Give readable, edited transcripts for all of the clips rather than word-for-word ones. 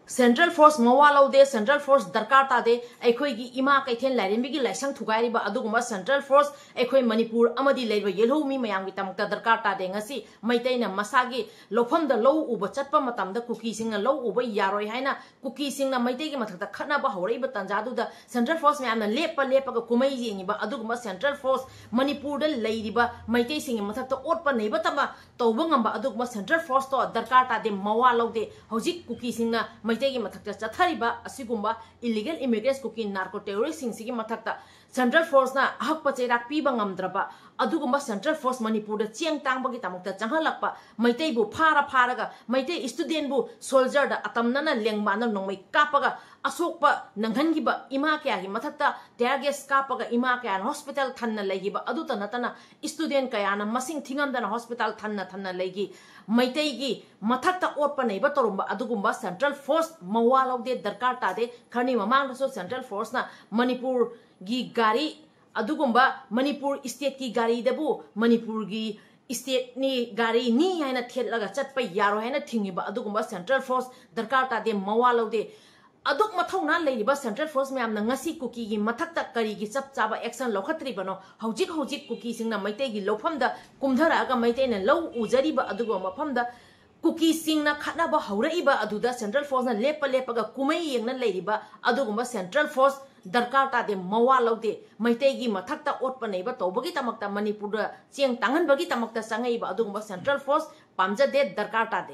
Central Force Mawalo de Central Force Darkata de Equi Ima Kaitan Larimbi Lasang Tugari Aduma Central Force Equi Manipur Amadi Labor Yellow Mi Mayamita Darkata de Ngasi Maitana Masagi Lopam the low Uba Chapa Matam the Kuki sing a low Uba Yaro Haina Kuki sing a Maitaki Mataka Kanaba Horeba Tanjadu the Central Force Man and Lepa Kumai ba Aduma Central Force Manipur the Lady ba Maite sing Matata Orpa Nebatama Tobangamba Aduma Central Force to Darkata de Mawalo de Hojik Kuki sing Mathaka Asigumba, illegal immigrants cooking narco terrorists in Sigi Matata, Central Force na Hakpachera Pibangam Drapa, Adugumba Central Force Manipur, the Chiang Tangbagitamuta, Jangalapa, Maitebu, Paraga, Maite Studentbu, Soldier, the Atamnana Lengmana, no make Kapaga, Asokpa, Nangangiba, Imaka, Matata, Terges Kapaga, Imaka, and Hospital Tanna Legiba, Aduta Natana, Student Kayana, Massing Tingan than Hospital Tanna Legi. Maitegi Matata Orpane Batorumba Adugumba Central Force Mawalo de Darkata de Karni Mamang Central Force na Manipur gi Gari Adugumba Manipur State ki Gari debu Manipur gi State ni Gari ni haina Telaga Chatpa Yaro haina Tingiba Adugumba Central Force Darkata de Mawalo de Aduk Matona Lady Central Force Mam Nangasi Kuki Matata Kari Chap Chaba Exxon Lokatribano Hojik Kuki sing na Maitegi Lopamda Kumdara Maiten and Low Uzariba Adugoma Pamda Kuki sing na Kanaba Horaiba Aduda Central Force na Lepaga Kumei and Ladyba Aduguma Central Force Darkata de Mawalo de Maitegi Matata Otpaneba Tobagita Makta Manipura Chiang Tangan Bagita Makta Sangaiba Aduguma Central Force Pamja de Darkata de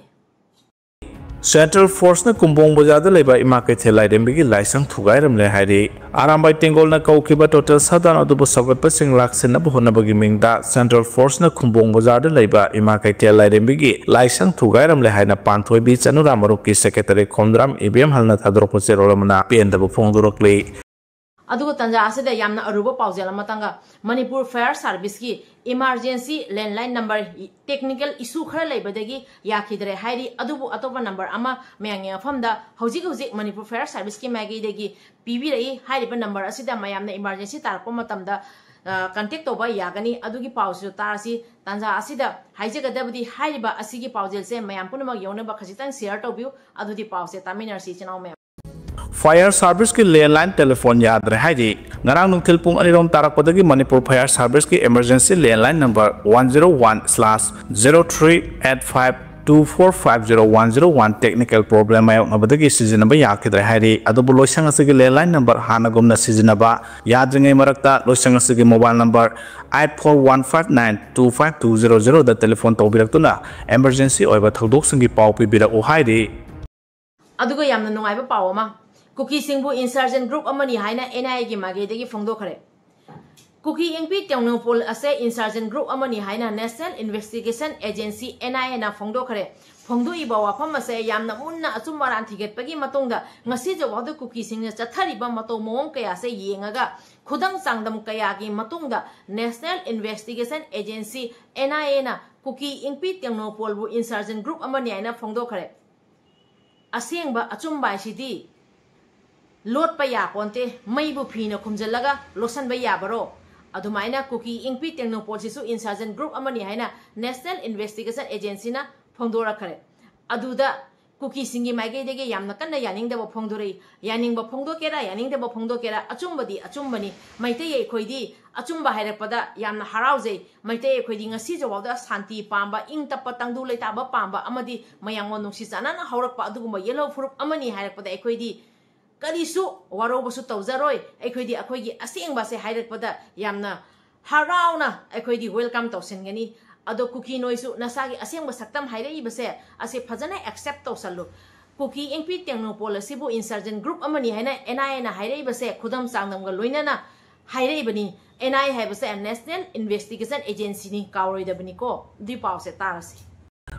Central Force na Kumbong Bajada leba imake thelai dembigi laisang thugairam le hairi arambai tengol na kaukiba total sadan adubu sabat sing laksen na bohona bagi mingda Central Force na Kumbong Bajada leba imake thelai dembigi laisang thugairam le haina panthoi bi chanura maruki secretary Kondram IBM halna thadrok cherolamna penda bu phongdorokle Adugo Tanja Asida Yamna Aruba Pauzela Matanga Manipur Fire Service ki emergency landline number technical issue khara leibadagi yakidre hairi adubu atoba number ama meyange famda hojik Manipur Fire Service ki magi degi PB rai hairi number asida mayamna emergency tarpo matamda contact toba yagani adugi pause tarasi Tanja Asida haijagadabdi hairiba asigi pausel se mayam punama yone ba khajitang share tobiu adudi pause taminar si chanaw me Fire Service ki landline telephone yadre haidi ngarang nung tilpung anirom tarak padagi Manipur Fire Service ki emergency landline number 101/038524501001 technical problem ayo ngabadagi sizinaba yakidre haidi adubu loisang asigi landline number hanagumna sizinaba yadringai marakta loisang asigi mobile number 8415925200 da telephone tawbiraktuna emergency oiba thodok singi pau pibira o haidi adugo yamna nungaiba pawama Kuki Singbu insurgent group amani haina NIA gi mage degi phongdo khare Kuki ingpi Tengnopol ase insurgent group amani haina National Investigation Agency NIA na phongdo khare phongdo iba wafam ase yamna munna achumbaran thiget pagi matungda ngasi jawada Kuki Singna chathari ba mato mom kaya se yengaga khudang sangdam kaya gi matungda National Investigation Agency NIA na Kuki ingpi Tengnopol bu insurgent group amani haina phongdo khare asengba achumbai sidi Lord Paya Ponte, Maibu Pino Kumjalaga, Losan Bayabaro, Adumaina Kuki, Ingpi Tengnopol Sisu Insurgent Group Amani Haina, National Investigation Agency na Pongdora Kare. Aduda Kuki Singi Mage de Yamnakana Yaning de Pongdori, Yaning Bopongdo Kera, Yaning de Bopongdo Kera, Achumbadi, Achumbani, Maite Koidi, Achumba Harapada, Yam Harauze, Maite Koiding a Sijo of the Santi Pamba, Ing Tapatandu Letaba Pamba, Amadi, Mayangon Sisana, Horapa Duma, Yellow Fruit Amani Harapada Equidi. Kadisu warobasu tawzaroi ekhodi akhoigi aseng base hairat pada yamna harauna ekhodi welcome tawsengani ado Kuki noisu nasagi aseng basaktam hairei base ase phajana accept tawsallu Kuki ingpi Tengnopol asibu insurgent group amani haina NIA na hairei base khudam sangnamga loinana hairei bani NIA hai base National Investigation Agency ni kawroi dabani ko di pause tarasi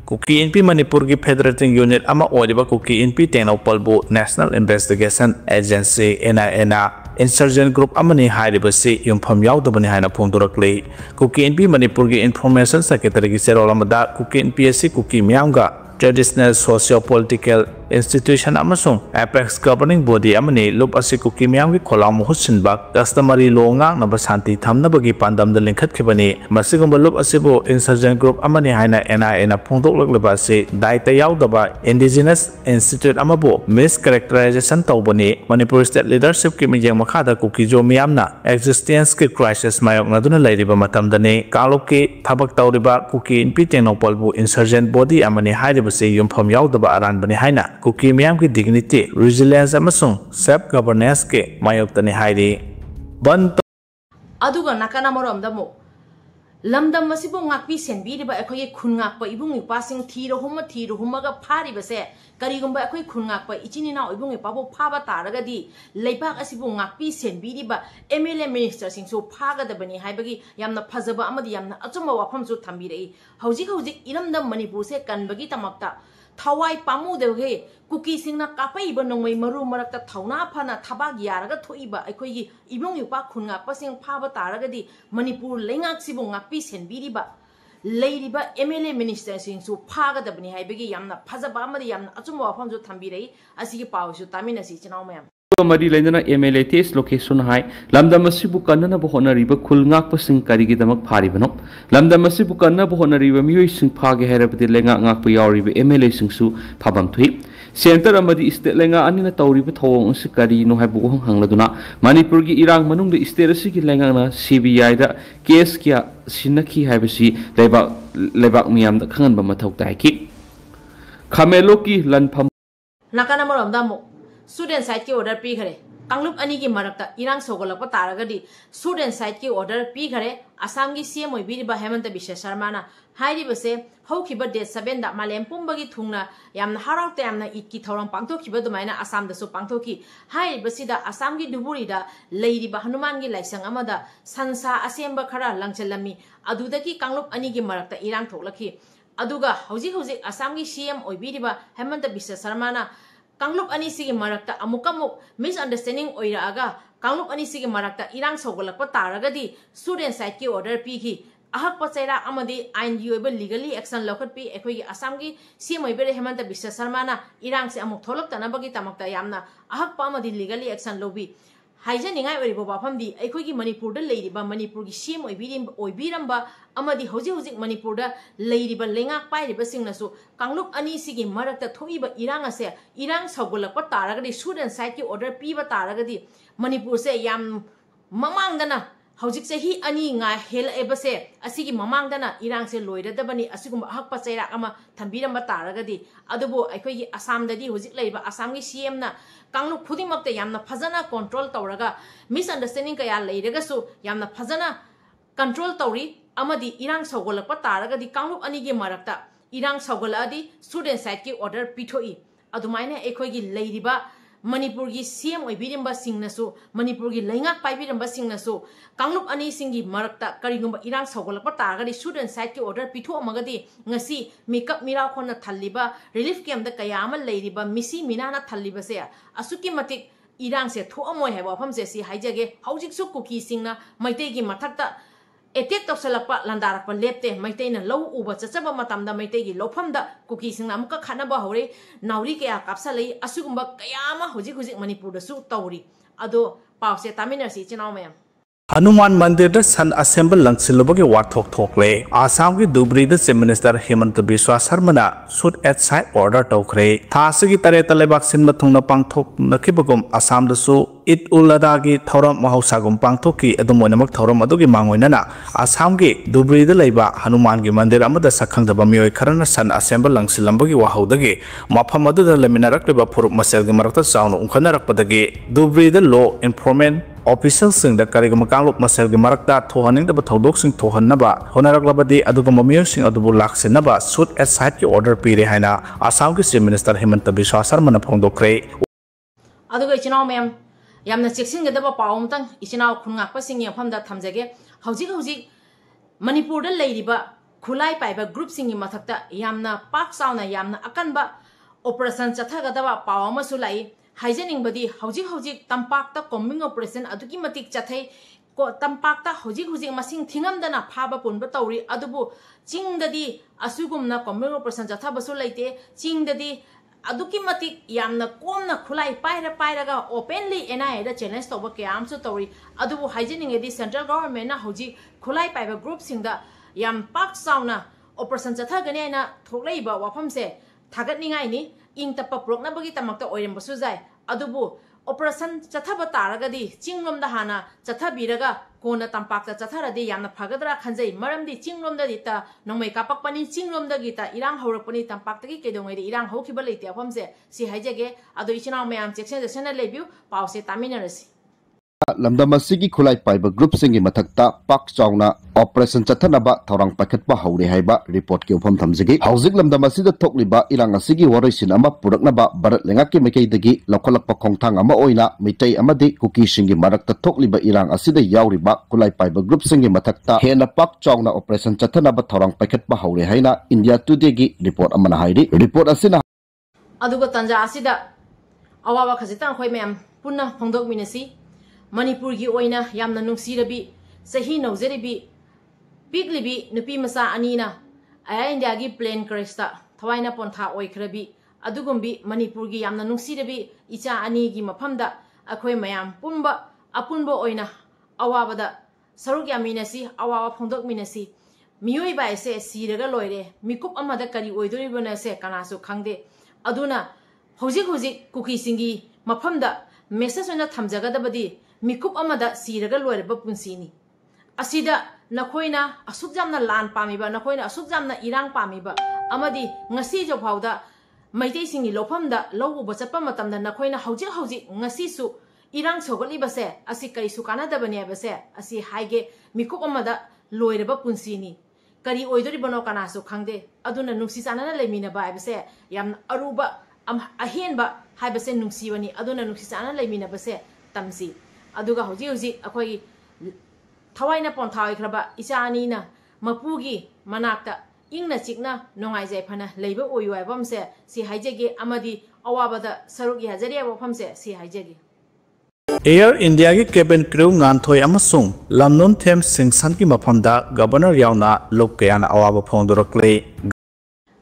Kuki NP Manipur ki Federating Unit ama oriba Kuki NP Tengnopol bu National Investigation Agency NIA na insurgent group amani hairibasi yumpham yaudabani haina phongdorakle Kuki NP Manipur ki Information Secretary ki serolamada Kuki NPSC Kuki myamga traditional socio-political institution amasung apex governing body amani lup asi kuki miyam ki kholam husinba customary law ngang na basanti thamna bagi pandam da lengkhat khibani masigumba lup asibu insurgent group amani haina NIA na phongdok laklaba se daita yaudaba indigenous institute amabu mischaracterization tawbani Manipur state leadership ki mijeng makhada kuki jo miyamna existence ki crisis mayok na duna lairiba matamdani kalok ki thabak tawriba kuki inpi tenopalbu insurgent body amani hairiba se yumpham yaudaba aran bani haina kuki miyam ki dignity resilience amasung self governance ke mayok tani hairi ban aduga nakana morom damo lamdam masibo ngakpi senbi riba ekhoye khungak pa ibung ipasing thiro huma ga phari base kari gumba ekhoi khungak pa ichini na ibung ipabo phaba taraga di leibak asibo ngakpi senbi riba MLA minister sing so phaga da bani haibagi yamna phajaba amadi yamna achuma wafam su thambi rei hauji iramdam manipur se kanbagi tamakta thawai pamu de kuki singna kapai ba nongmai maru marakta thauna phana thabag yaraga thoiba ekhoi ibung yupa khunga pasing phaba taraga di manipur lengak sibu ngakpi senbiriba leiriba MLA minister sing su phaga da bani haibagi yamna phajaba amadi yamna achuma wafam ju thambi asigi pawsu tamina si chinau mayam Mari Lena MLA test location high, Lambda Masibukana Bohona River, Kulnak Passing Karigidamak Paribano, Lambda Masibukana Bohona River, Muising Pagi Herapati Lenga Nakpaya River, MLA Singsu, Pabam Tui, Center Amadi is the Lenga Anina Tauri, Tong Sikari, no Habu Hangladuna, Manipurgi Irang Manung, the Isterasiki Lengana, CBI, the Keskia, Sinaki Habisi, Lebak Miam, the Kanba Matok Taiki, Kameloki, Lanpam Nakanamaram Damo. Student side ki order pi khare kanglup ani ki marakta irang sogolak pa taragadi student side ki order pi khare Assam gi CM oibiri ba Hemanta Biswa Sharma na hairi base haukiba date 7 da malem pumbagi thungna yamna haraute yamna ikki thorang pangthokiba dumaina Assam da su pangthoki hairi basida Assam gi duburi da leiri ba Hanuman gi laisang amada sansa asemba khara langchelami adudaki kanglup ani ki marakta irang thoklaki aduga hauji Assam gi CM oibiri ba Hemanta Biswa Sharma na Kanglup ani sigi marakta amukamuk misunderstanding oiraga Kanglup ani sigi marakta irang sogolakpa taragadi student side ki order piki ahak pachaira amadi ain yoiba legally action lokhat pi ekhoi Assam gi CM oibere Hemanta Biswa Sharma na irang se amuk tholok tanabagi tamakta yamna ahak pa amadi legally action lobi haija ningai oribo bafam di ekhoi gi Manipur da leiriba Manipur gi CM oibiramba amadi hoji Manipur da leiriba lenga pairiba singnasu Kanglup ani sigi marakta thoiba irang ase irang sagolakpa taragadi student side ki order piba taragadi Manipur se yam mamangdana hojik sahi ani nga hel ebase asigi mamangdana irang se loiradabani asigum hakpa chaira ama thambiramba taragadi adubo ekhoi Assam dadi hojik leiba Assam gi CM na Kanglup khudimakta yamna phajana control tawraga misunderstanding kaya leiragasu yamna phajana control tawri amadi irang sogolakpa taragadi Kanglup ani gi marakta irang sogoladi student side ki order pithoi adumaina ekhoi gi leiriba Manipur gi CM oibirimba singnasu Manipur gi leingak paibirimba singnasu Kanglup ani singi marakta karigumba irang sogolakpa taragadi student side ki order pitho amagadi ngasi makeup mira khona thalliba relief camp da kayama leiriba misi minana thalliba se asuki matik irang se tho amoy heba pham se si haijage haujik su kuki singna maitei gi mathakta attack tawsalakpa landarakpa lepte maiteina low uba chachaba matamda maitegi lofamda kuki singna amuka khanaba hore nauri kaya kapsalai asugumba kayama hojik Manipur da su tawri ado pause taminer si chinau mayam Hanuman Mandir da San Assemble Langsilobagi Warthok Thokle, Assam ki Dubri da Chief Minister Hemanta Biswa Sharma na shoot at side order tokre. Thasagi Tareta Lebak Sinma Thungna Pangthok Nakibagum Assam da su It Ulada gi Thoram Mahausagum Pangthoki Edumonamak Thoram Adugi Mangoinana, Assam ki Dubri da Leba Hanuman gi Mandir Amada Sakhang da Bamioy Karana San Assemble Langsilambagi Wahaudagi, Mapamadu da Leminarak Leba Purup Masel gi Marakta Sound Unkanarak Padagi, Dubri da Law Enforcement Officials sing da karigama Kanglup masel gi marakta thohaning da thodok sing thohannaba honaraklabadi aduga mamiyo sing adubu laksenaba shoot at side ki order pire haina Assam ki Chief Minister Hemanta Biswa Sharma na phongdokre aduga ichinau mem yamna cheksin gadaba pawum tang ichinau khungakpa sing yafamda thamjage hojik Manipur da leiriba khulai paiba group sing gi mathakta yamna pak sauna yamna akanba operation chathagadaba pawama sulai Haijaning badi hojik tampakta combing operation aduki matik chathai ko tampakta hojik masing thingam dana phaba punba tawri adubu ching dadi asugumna combing operation chatha basu laite ching dadi अदुकी मतिक यामना कोमना खुलाई पायरगा openly NIA दा challenge तोबा कयामसु तौरी अदुबु हाइजिनिंगेदी central government ना हौजी खुलाई पाइबा ग्रुप सिंगदा याम पाक साउना ऑपरेशन चथगने आइना थोकलेइबा वाफमसे थागतनिंगाइनी इंग तप्पा प्रोक्नबगी तमक्ता ओइरमबसु जाय अदुबु ऑपरेशन चथब तारगदी चिंगलोमदा हाना चथबीरगा कोना तंपाक्ता चथरदी यामना फगदरा खंजै मरमदी चिंगलोमददी ता नोंमै कापकपनी चिंगलोमदगी ता इरांग हौरकपनी तंपाक्तगी केदोंगैदि इरांग हौखिबा लेते अफमसे सि हाइजेगे अदो इचिनाव मयाम चेक्सन जसना लेबिउ पावसे तामिनरसि लमदमसिगी खुलाई पाइबा ग्रुप सिंगी मथक्ता पाक चाउना ऑपरेशन चथनबा थौरांग पाखतबा हौरे हाइबा रिपोर्ट के उफम थमजगी हौजिक लमदमसिदा थोकलिबा इरांग असिगी वरैसिन अमा पुरकनबा भारत लेंगाकी मैकैदगी लौखलकपा खोंथांग अमा ओइना मिटै अमदि कुकी सिंगी मरक्ता थोकलिबा इरांग असिदा यावरिबा खुलाई पाइबा ग्रुप सिंगी मथक्ता हेना पाक चाउना ऑपरेशन चथनबा थौरांग पाखतबा हौरे हाइना इंडिया टुडे गी रिपोर्ट अमना हाइरि रिपोर्ट असिना अदुगो तंजा असिदा अवावा खजितां खोय मयाम पुन्ना फोंदोक मिनसी मणिपुर की ओइना यामना नुंगसिरबी सही नौजरिबी पिगलिबी नुपी मसा अनीना आया इंडिया की प्लेन क्रैशता थवाइना पोंथा ओइखरबी अदुगुंबी मणिपुर की यामना नुंगसिरबी इचा अनी की मफमदा अखोय मयाम पुंबा अपुंबो ओइना अवाबदा सरुक यामिनसी अवावा फोंदोक मिनसी मियोइबा एसे सिरगा लोइरे मिकुप अमदा करी ओइदोरिबना से कनासु खंगदे अदुना हौजिक हौजिक कुकी सिंगी मफमदा मेसेज ओइना थमजगदबदी मिकुप अमदा सिरगा लोइरबा पुंसिनी असिदा नखोइना असुक जामना लान पामिबा नखोइना असुक जामना इरांग पामिबा अमदी ngasi जो फाउदा मैतै सिंगी लोफमदा लौबो चप्पा मतमदा नखोइना हौजिक हौजिक ngasisu इरांग सोगलिबसे असि करिसु कानादबने बसे असि हाइगे मिकुप अमदा लोइरबा पुंसिनी करी ओइदोरिबनो कानासु खंगदे अदुना नुंसी चानना लेमिनबा हाइबसे याम अरुबा अहेनबा हाइबसे नुंसीवनी अदुना नुंसी चानना लेमिनबसे तमसी अदुगा हौजिक हौजिक अखोई थवाइना पोंथाइख्रबा इचानीना मपुगी मनाक्ता इंगना चिकना नोंगाइजै फना लेबा ओयुवाइबमसे सि हाइजेगे अमदी अवाबदा सरुक याजरिया वफमसे सि हाइजेगे एयर इंडिया की केबिन क्रू गांथोय अमसुंग लमनोन थेम सिंगसन की मफमदा गवर्नर यावना लोक कयाना अवाब फोंदोरक्ले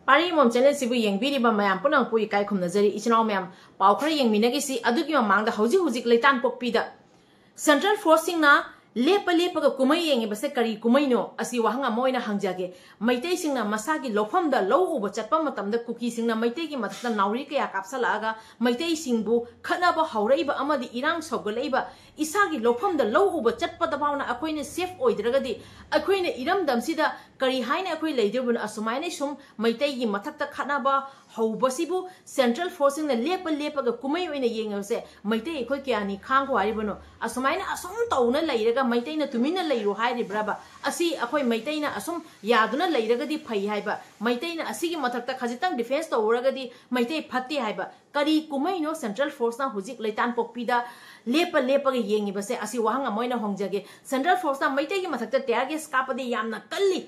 पारी मोम चैनल सिबु येंगबिरिबा मयाम पुनंग पुई काय खुमनजरी इचनाव मयाम पावखर येंगमिनगिसी अदुगी ममांगदा हौजिक हौजिक लेतान पोकपीदा सेंट्रल फोर्सिंगना लेप लेपग कुमई येंगे बसे करी कुमईनो असि वहंगा मोइना हंगजागे मैतै सिंगना मसागी लोफमदा लौ उब चटपा मतमदा कुकी सिंगना मैतै की मथक्ता नाउरी कया कापसलागा मैतै सिंगबु खनाबा हौरैबा अमदि इरांग सौगलैबा इसागी लोफमदा लौ उब चटपदा बावना अखोइने सेफ ओइद्रगदि अखोइने इरमदमसिदा करी हाइने अखोइ लैदेबुन असुमाइने सुम मैतै की मथक्ता खनाबा हौबसिबु सेंट्रल फोर्सिंग ने लेप लेपग कुमई ओइना येंगसे मैतै अखोइ क्यानी खांग वारिबनो असुमाइने असुम तौना लैरगा मैतैना तुमिना लैरो हाइरिब्राबा असि अखोइ मैतैना असुम यादुना लैरगदि फै हाइबा मैतैना असिगी मथक्ता खजितंग डिफेंस तौरगदि मैतै फत्ति हाइबा करी कुमैनो सेंट्रल फोर्सना हुजिक लैतान पोकपीदा लेप लेपग येंगिबसे असि वहंगा मोइना होंगजगे सेंट्रल फोर्सना मैतैगी मथक्ता टेरगेस कापदि यामना कल्ली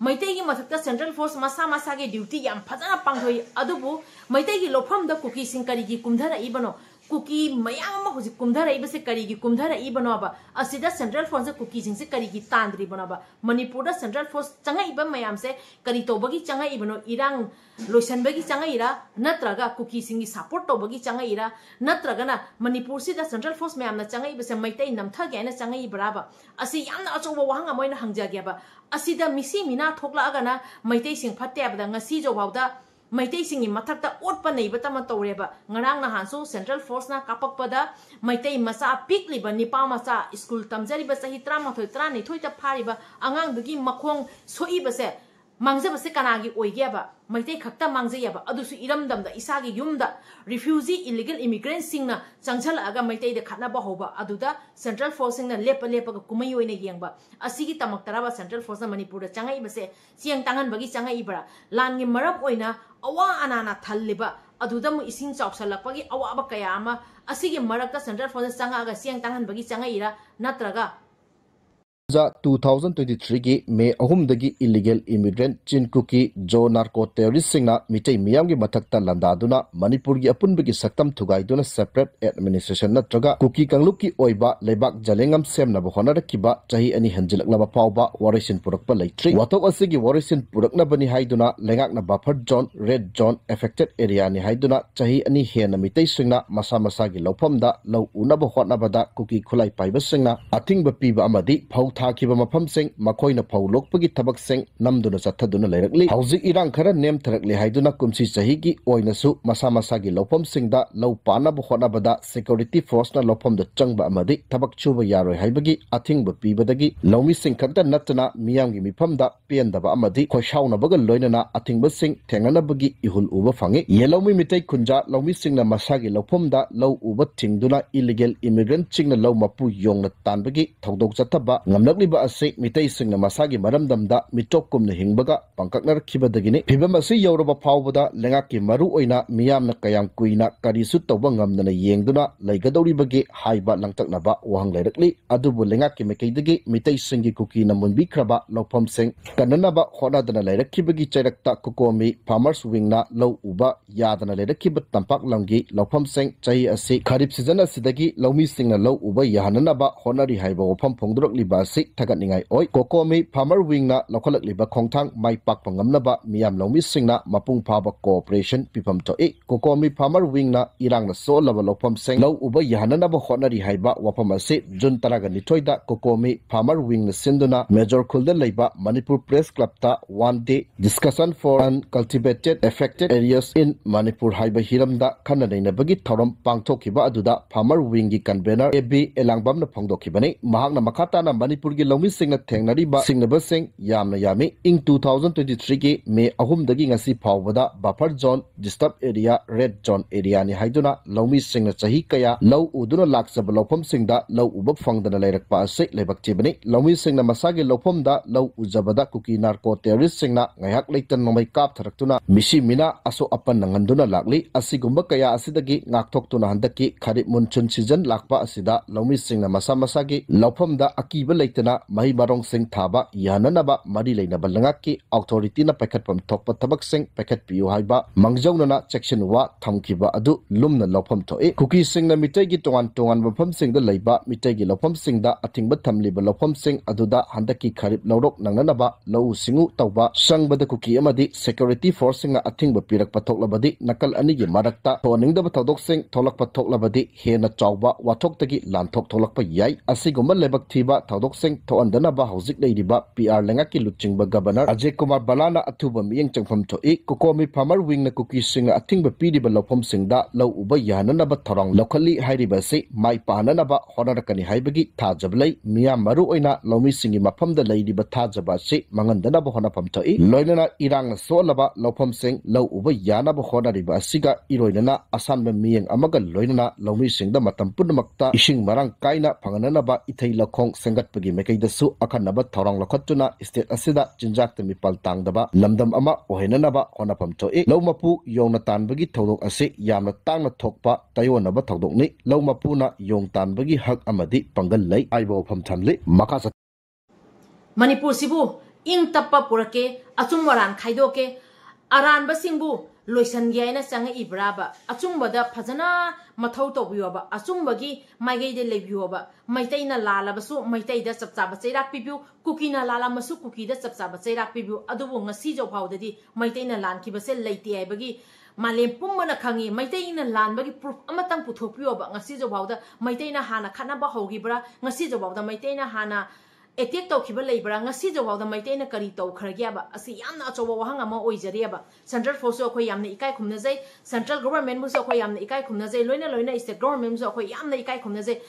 मैतैगी मथक्ता सेंट्रल फोर्स मसा मसा के ड्यूटी याम फजना पांगथोइ अदुबु मैतैगी लोफमदा कुकी सिंग करीगी कुमधरा इबनो कुकी मयाम हुजिक कुमधरा इबसे करीगी कुमधरा इबनोबा असिदा सेंट्रल फोर्स कुकी सिंग से करीगी तांद्री बनोबा मणिपुर सेंट्रल फोर्स चंगा इबा मयाम से करी तोबगी चंगा इबनो इरांग लोइसनबगी चंगा इरा नत्रगा कुकी सिंगी सपोर्ट तोबगी चंगा इरा नत्रगना मणिपुर सिदा सेंट्रल फोर्स मयामना चंगा इबसे मैतै नमथगेना चंगा इब्राबा असि यामना अचौबा वहंगा मोइना हंगजागेबा असिदा मिसी मिना थोकलागना मैतै सिंग फत्तेबदा ngasi जोबावदा Meitei सिंगी मथक्ता ओटपा नैबतमा तौरेबा ngarang nahansu central force na kapakpada Meitei मसा पिकलिबा निपा मसा स्कूल तमजरिबा सही 38 39 ta phariba angang dugi makhong soibase मांगजबसे कनागी ओइगेबा Meitei खक्ता मांगजयबा अदुसु इरमदमदा इसागी युमदा refugee illegal immigrant सिंगना चंगछलआगा Meitei दे खनाबा होबा अदुदा सेंट्रल फोर्स सिंगना लेप लेपगा कुमई ओइना येंगबा असिगी तमक्तराबा सेंट्रल फोर्स मणिपुर चंगाइबसे सियंग तांगनबगी चंगाइबरा लानगी मरम ओइना अवा अनाना थल्लिबा अदुदम इसिंग चौक्सलपगी अवाबा कया अमा असिगी मरक्ता सेंट्रल फोर्स चंगागा सियंग तांगनबगी चंगाइरा नत्रगा 2023 की मे अहुमदगी इलीगल इमिग्रेंट चिन कुकी जो नार्को टेररिस्ट सिंगना मिटै मियाम की मथक्ता लंदादुना मणिपुर की अपुनबगी सक्तम थुगाइदुना सेपरेट एडमिनिस्ट्रेशन नत्रगा कुकी कांगलुप की ओइबा लेबाक जलेंगम सेमनब होनरकिबा चाही अनि हंजिलकलबा फावबा वारिसिन पुरकपा लैत्रि वाथोक असिगी वारिसिन पुरकनबनी हाइदुना लेंगाकना buffer zone red zone affected area नि हाइदुना चाही अनि हेन मिटै सिंगना मसा मसागी लौफमदा लौ उनब होटनबदा कुकी खुलाई पाइबा सिंगना अथिंग पीबा अमदी फौ थाखिबा मफमसिंग मखोइना फौ लोकपगी थबकसिंग नमदुना चथदुना लेरकली हौजिक इरांग खरा नेम थरकली हाइदुना कुमसी चहीगी ओइनसु मसा मसागी लौफमसिंगदा लौ पानब होटनबदा सिक्योरिटी फोर्सना लौफमदा चंगबा अमदी थबक छुबा यारोय हाइबगी अथिंग पीबदगी लौमिसिंग खक्ता नतना मियामगी मिफमदा पेंदबा अमदी खोशाउनबगा लोइनना अथिंगबसिंग थेंगनबगी इहुल उबा फंगे येलौमी मिटै खुंजा लौमिसिंगना मसागी लौफमदा लौ उबा थिंगदुना illegal immigrant चिंगना low मपु योंगना तानबगी थौदोक चथबा ngamlakliba ase mitai singna masagi maramdamda mitokkumna hingbaga pangkaknarkhibadagini phibam ase yawraba phawbada lengaki maru oina miyamna kayam kuina karisu tawba ngamdana yengduna laigadoribagi haiba langtaknaba wahang lairakli adubu lengaki mekaidagi mitai singi kuki na munbikraba lawpham sing kananaba honadana lairakibagi chairakta kukomi farmers wingna law uba yadana lairakibba tampak lamgi lawpham sing chai ase kharip season asidagi lawmi singna law uba yahananaba honari haiba wafam phongdurokliba ase thaganingai oi kokomi farmer wingna lokhalakliba khongthang mai pakpa ngamnaba miyam lawmi singna mapung phaba cooperation pipam to e kokomi farmer wingna irangna solaba lawpham sing law uba yahananaba honari haiba wafam ase jun taraga nithoida kokomi farmer wingna sinduna major khulda leiba manipur press club ta one day discussion for uncultivated affected areas in manipur haiba hiramda khananaina bagi thoram pangthokiba aduda farmer wing gi convener ab elangbam na phongdokhibani mahakna makhata na manipur gi lawmi singna thengnariba singnaba sing yamna yami ing 2023 gi me ahum dagi ngasi phawbada buffer zone disturb area red zone area ni haiduna lawmi singna chahi kaya law uduna laksaba lawpham singda law ubab fangdana lairakpa ase lebak chibani lawmi singna masagi lawpham da law ujabada kuki narco terrorist singna ngaiak leitan nomai kap tharaktuna misi mina aso apan nanganduna lakli asigumba kaya asidagi ngakthokuna handaki kharip munchun season lakpa asida lawmi singna masa masagi lawpham da akiba leitana mahi marong sing thaba yananaba mari leinaba langaki authority na pakhatpam thokpa thabak sing pakhat piu haiba mangjawnana section wa thamkiba adu lumna lawpham thoe kuki singna mitai gi tongan wafam sing da leiba mitai gi lawpham sing da athingba thamliba lawpham sing aduda handaki kharip lawrok nanganaba law singu tawba sangbada kuki amadi security force singa athingba pirak pathoklabadi nakal ani gi marakta thoningdaba thodok sing tholak pathoklabadi hena chawba wathoktagi lanthok tholakpa yai asiguma lebak thiba thodok sing thoandanaba hauzik leidiba PR lengaki luchingba governor Ajay Kumar Balana athuba miyeng changpham thoi kokomi farmer wing na kuki singa athingba pidiba lawpham singda law uba yananaba thorong lokhali hairiba se mai pananaba honarakani haibagi thajablai miya maru oina lawmi singi mafamda leidiba thajaba se mangandanaba honapam thoi loinana irang solaba lawpham sing law uba yanaba honariba asiga iroinana asanba miyeng amaga loinana lawmi singda matam punamakta ising marang kaina phangananaba ithai lakhong sengatpagi mekaidasu akhanaba thorong lokhatuna state asida jinjak te mipal tangdaba lamdam ama ohenanaba honapam thoi lawmapu yongna tanbagi thodok ase yamna tangna thokpa tayonaba thodokni lawmapuna yong tanbagi hak amadi pangal lei aibo pham thamle makasa manipur sibu ing tappa purake achum waran khaidoke aran basingbu loisan yaina changa ibraba achumbada phajana mathau tobioba achumbagi maigai de lebioba maitaina lalabasu maitaida chapchaba chairak pibiu kukina lalamasu kukida chapchaba chairak pibiu adubu ngasi jo phawdadi maitaina lankibase leiti aibagi malem pummana khangi maitaina lanbagi proof amatang puthopioba ngasi jo phawda maitaina hana khanaba hogibra ngasi jo phawda maitaina hana attack tawkhiba leibra ngasi jawawda maitaina kari tawkhargyaba asi yamna achoba wahang ama oijariaba central force akhoi yamna ikai khumna jai central government muso akhoi yamna ikai khumna jai loina state government muso akhoi yamna ikai khumna jai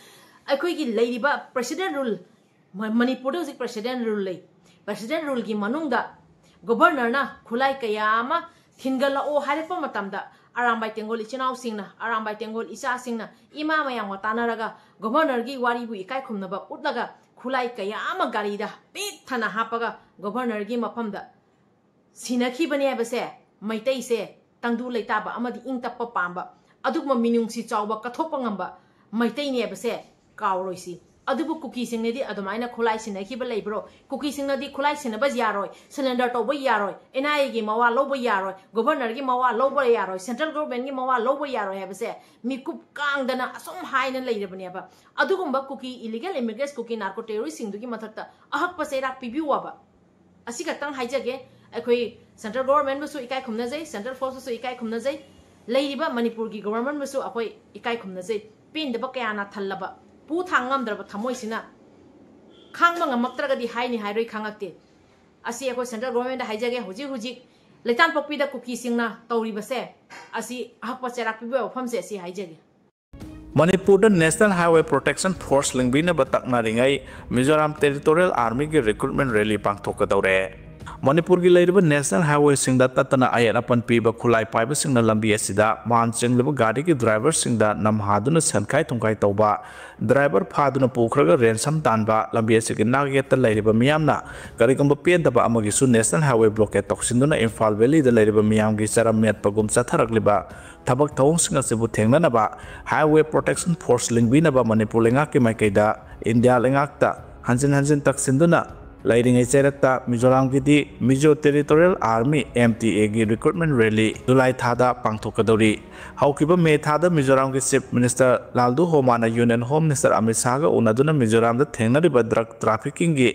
akhoi gi leidiba president rule manipur de president rule lei president rule gi manungda governor na khulai kayama thingala o harepa matamda arambai tengol ichinau singna arambai tengol isa singna ima mayang watanaraga governor gi wari bu ikai khumna ba utlaga khulai kaya ama gari da pik thana hapaga governor gi mafamda sinakhi bani abase maitai se tangdu leitaba amadi ing tappa pamba adugma minung si chawba kathokpa ngamba maitai ne abase kawroisi अदुबु कुकी सिंगनेदी अदुमाइना खुलाई सिनखिबा लेब्रो कुकी सिंगनेदी खुलाई सिनबा यारोय सिलेंडर तोबा यारोय एनआई गी मवा लोबा यारोय गवर्नर गी मवा लोबा यारोय सेंट्रल गवर्नमेंट गी मवा लोबा यारोय हेबसे मिकुप कांगदना असम हाइना लेरबनेबा अदुगुंबा Kuki illegal immigrants Kuki narco terrorist सिंगदुगी मथक्ता अहकपा सेराक पिबिवाबा असि खतंग हाइजगे अखोई सेंट्रल गवर्नमेंट बसु इकाय खुमनजै सेंट्रल फोर्स बसु इकाय खुमनजै लेरिबा मणिपुर की गवर्नमेंट बसु अखोई इकाय खुमनजै पेंदबा कयाना थल्लबा पू थांगमद्रब थमोइसिना खांगबा ngमक्त्रगदि हाइनि हाइरोइ खांगक्ते असि अखोई सेंट्रल गवर्नमेंट हाइजगे हुजि हुजि लेतान पक्पीदा कुकी सिंगना तौरिबसे असि अहकपा सेराक पिबो फमसे असि हाइजगे Manipur national highway protection force लिंबीना बतकनारिंगै मिजोरम टेरिटोरियल आर्मी की रिक्रूटमेंट रैली पांगथोकदौरे मणिपुर की नेशनल हाईवे सिंगदा ततना आयन अपन पीबा खुलाई पाइबा सिंगना लंबी असिदा मान चिंगलिबा गाड़ी की ड्राइवर सिंगदा नमहादुना सनखाई थुंखाई तौबा ड्राइवर फादुना पुखरगा रेंसम तानबा लंबी असिगे नागेता लेरिबा मियामना करिगुंबा पेंदबा अमगिसु नेशनल हाईवे ब्लॉकेट तौसिंदुना इम्फाल वैली दा लेरिबा मियामगी चरम मेटपगुम चथरकलिबा थबक थौंसिंग असिबु थेंगननबा हाईवे प्रोटेक्शन फोर्स लिंबीनबा मणिपुर लेंगा के माइकैदा इंडिया लेंगाक्ता हंजिन हंजिन तकसिंदुना लाइरिंगै चेरक्ता मिजोराम की मिजो टेरिटोरियल आर्मी MTA की रिक्रूटमेंट रैली जुलाई थादा पांगथोकदौरी हौकिबा मे थादा मिजोराम की चीफ मिनिस्टर लालदू होमाना union home minister Amit Shah उनदुना मिजोराम दा थेंगनरिबा ड्रग ट्रैफिकिंग की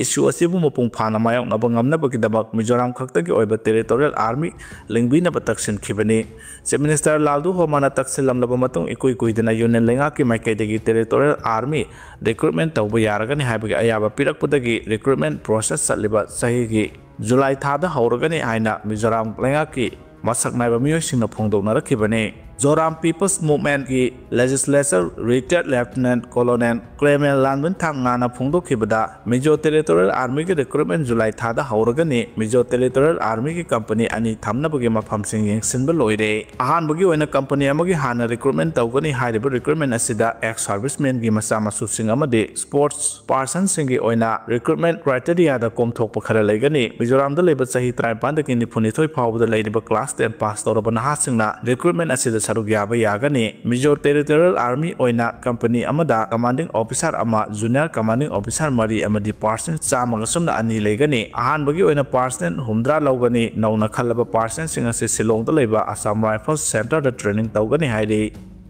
इश्यू असिबु मपुंग फाना मायोंगनबा ngamnabagidabak मिजोराम खक्तगी ओइबा टेरिटोरियल आर्मी लिंगबिनबा तक्सिनखिबनी चीफ मिनिस्टर लालदू होमाना तक्सिलमलबा मतुंग इकुई कुइदना यूनियन लेंगा की माइकैदगी टेरिटोरियल आर्मी रिक्रूटमेंट तौबा यारगनि हाइबगी अयाबा पिरकपदगी रिक्रूटमेंट प्रोसेस चलिबा सही की जुलाई थादा हौरगनि आइना मिजोराम लेंगा की मसक नाइबा मियोइसिंगना फोंदोकनारखिबने जोराम पीपल्स मूवमेंट की लेजिस्लेचर रिटायर्ड लेफ्टिनेंट कॉलोनल क्लेमेल लानबन थांगाना फोंदोखिबदा मिजो टेरिटोरियल आर्मी की रिक्रूटमेंट जुलाई थादा हौरगनि मिजो टेरिटोरियल आर्मी की कंपनी अनि थमनबगी मफमसिंग येंगसिनबा लोइरे अहानबगी ओइना कंपनी अमगी हाना रिक्रूटमेंट तौगनि हाइरिबा रिक्रूटमेंट असिदा एक्स सर्विसमैन की मसा मसुसिंग अमदि स्पोर्ट्स पर्सन सिंगी ओइना रिक्रूटमेंट क्राइटेरिया दा कोमथोकपा खरा लेगनि मिजोराम दा लेबा सही 53 दगी 93 फावबदा लेरिबा क्लास 10 पास तौरबा नहासिंगना रिक्रूटमेंट असिदा सरुक याबा यागनि मिजो टेरिटोरियल आर्मी ओइना कंपनी अमदा कमांडिंग ऑफिसर अमा जूनियर कमांडिंग ऑफिसर मरी अमदी पर्सन चामगा सुमना अनि लेगनि अहानबगी ओइना पर्सन हुमद्रा लौगनि नौना खलबा पर्सन सिंग असे सिलोंग दा लेबा असम राइफल्स सेंटर दा ट्रेनिंग तौगनि हाइरि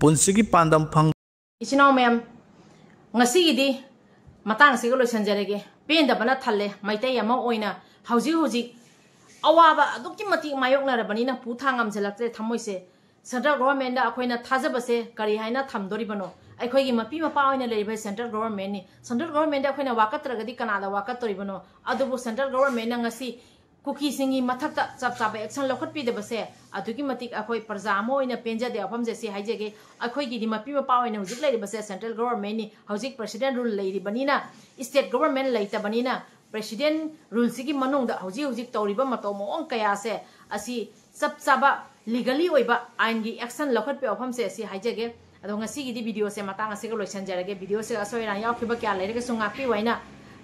पुंसिगी पांदम फंग इचिनाव मैम ngasiidi matang siga loisanjarege pendabana thalle maitai ama oina hauji hauji awaba adukki mati mayoknarabani na puthangam jelakte thamoise central government अखोइना थाजबसे करी हाइना थमदोरिबनो अखोइगी मपी मपा ओइना लेरिबे सेंट्रल गवर्नमेंट नि सेंट्रल गवर्नमेंट अखोइना वाकत्रगदि कनादा वाकतोरिबनो अदुबु सेंट्रल गवर्नमेंट ngasi कुकी सिंगी मथक्ता चपचाप एक्शन लखटपीदबसे अदुगी मतिक अखोइ प्रजा अमो ओइना पेंजदे अफम जेसी हाइजेगे अखोइगी दि मपी मपा ओइना हुजिक लेरिबसे सेंट्रल गवर्नमेंट नि हौजिक प्रेसिडेंट रूल लेरिबनिना स्टेट गवर्नमेंट लेइतबनिना प्रेसिडेंट रूल सिगी मनुंगदा हौजी हुजिक तौरिबा मतो मोंग कया से असि चपचाबा लीगली ओइबा आइन की एक्शन लखट पे अफम से असि हाइजेगे अदो ngasi gi वीडियो से मतांग असिग लोइसन जरगे वीडियो से असोइरा याखिबा क्या लेरगे सुंगापी वाइना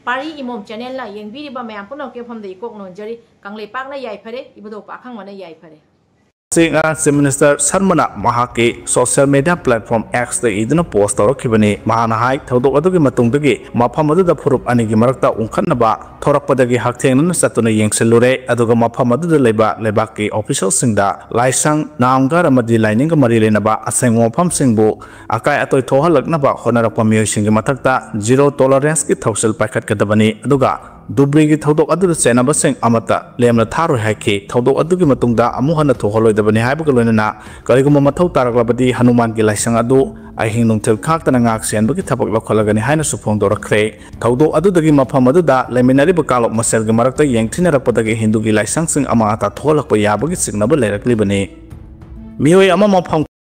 पारी इमोम चैनल ला येंगबिरिबा मयाम पुनो के फम दे इकोक नोंजरी कांगले पाकना याइ फरे इबदो पाखंग मना याइ फरे चीफ मिनिस्टर शर्मना महाके सोशल मीडिया प्लेटफॉर्म X दा इदना पोस्ट तौरखिबनी महाना हाई थौदोक अदुगी मतुंगदगी मफम अदुदा फुरुप अनिगी मरक्ता उंखनबा थोरकपदगी हकथेंगना सतुना येंगसिलुरे अदुगा मफम अदुदा लेबा लेबाकी ऑफिशियल सिंगदा लाइसंग नामगार अमदि लाइनिंग मरि लेनबा असंग मफम सिंगबु अकाय अतोय थोहलकनबा होनरकपा मियोइसिंगी मथक्ता जीरो टॉलरेंस की थौसल पाइखटकदबनी अदुगा दुब्री की थौदोक अदुदा चेनबसिंग अमता लेमना थारो हाइखि थौदोक अदुगी मतुंगदा अमुहना थोहलोइदबनी हाइबग लोइनना करिगुम मथौ तारकलबदी हनुमान की लाइसंग अदु अहिंग नुंथल खाक्तना ngak senbagi thapak lokholagani haina supong dorakre thaudo adudagi mafam aduda leminari bakalok maselgi marakta yengthinarapodagi hindu gi laisang sing ama ata tholakpa yabagi signaba leirakli bani mioi ama mafam